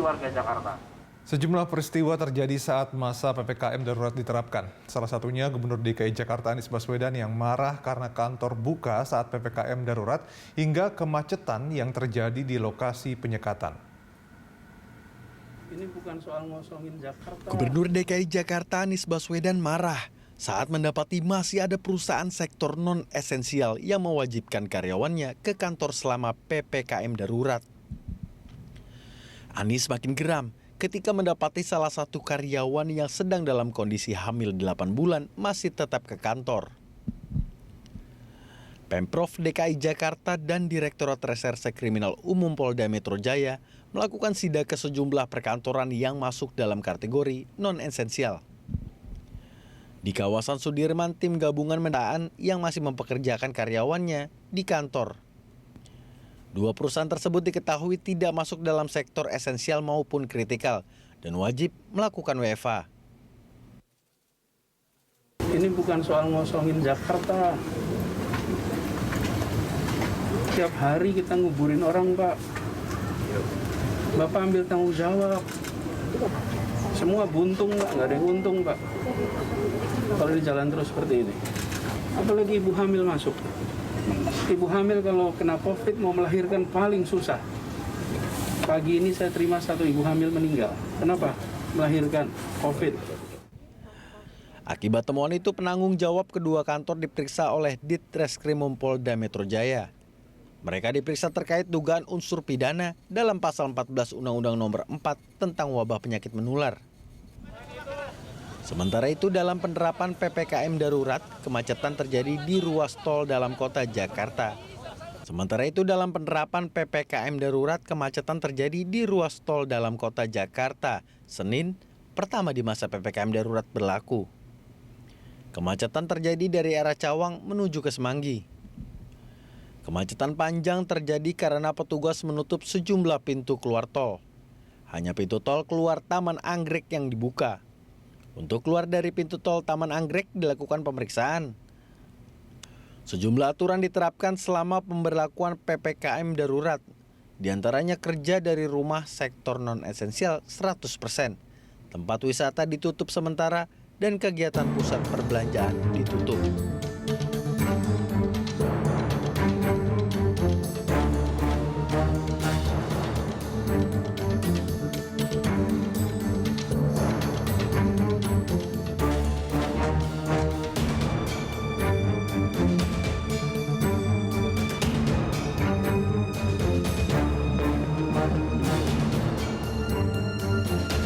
warga Jakarta. Sejumlah peristiwa terjadi saat masa PPKM darurat diterapkan. Salah satunya Gubernur DKI Jakarta Anies Baswedan yang marah karena kantor buka saat PPKM darurat hingga kemacetan yang terjadi di lokasi penyekatan. Ini bukan soal ngosongin Jakarta. Gubernur DKI Jakarta Anies Baswedan marah saat mendapati masih ada perusahaan sektor non-esensial yang mewajibkan karyawannya ke kantor selama PPKM darurat. Anies makin geram ketika mendapati salah satu karyawan yang sedang dalam kondisi hamil 8 bulan masih tetap ke kantor. Pemprov DKI Jakarta dan Direktorat Reserse Kriminal Umum Polda Metro Jaya melakukan sidak ke sejumlah perkantoran yang masuk dalam kategori non-esensial. Di kawasan Sudirman, tim gabungan mendataan yang masih mempekerjakan karyawannya di kantor. Dua perusahaan tersebut diketahui tidak masuk dalam sektor esensial maupun kritikal dan wajib melakukan WFH. Ini bukan soal ngosongin Jakarta. Tiap hari kita nguburin orang, Pak. Bapak ambil tanggung jawab. Semua buntung, Pak. Nggak ada yang untung, Pak. Kalau di jalan terus seperti ini. Apalagi ibu hamil masuk. Ibu hamil kalau kena COVID mau melahirkan paling susah. Pagi ini saya terima satu ibu hamil meninggal. Kenapa? Melahirkan COVID. Akibat temuan itu, penanggung jawab kedua kantor diperiksa oleh Ditreskrimum Polda Metro Jaya. Mereka diperiksa terkait dugaan unsur pidana dalam pasal 14 Undang-Undang Nomor 4 tentang wabah penyakit menular. Sementara itu, dalam penerapan PPKM darurat, kemacetan terjadi di ruas tol dalam kota Jakarta. Senin, pertama di masa PPKM darurat berlaku. Kemacetan terjadi dari arah Cawang menuju ke Semanggi. Kemacetan panjang terjadi karena petugas menutup sejumlah pintu keluar tol. Hanya pintu tol keluar Taman Anggrek yang dibuka. Untuk keluar dari pintu tol Taman Anggrek dilakukan pemeriksaan. Sejumlah aturan diterapkan selama pemberlakuan PPKM darurat. Di antaranya kerja dari rumah sektor non-esensial 100%. Tempat wisata ditutup sementara dan kegiatan pusat perbelanjaan ditutup.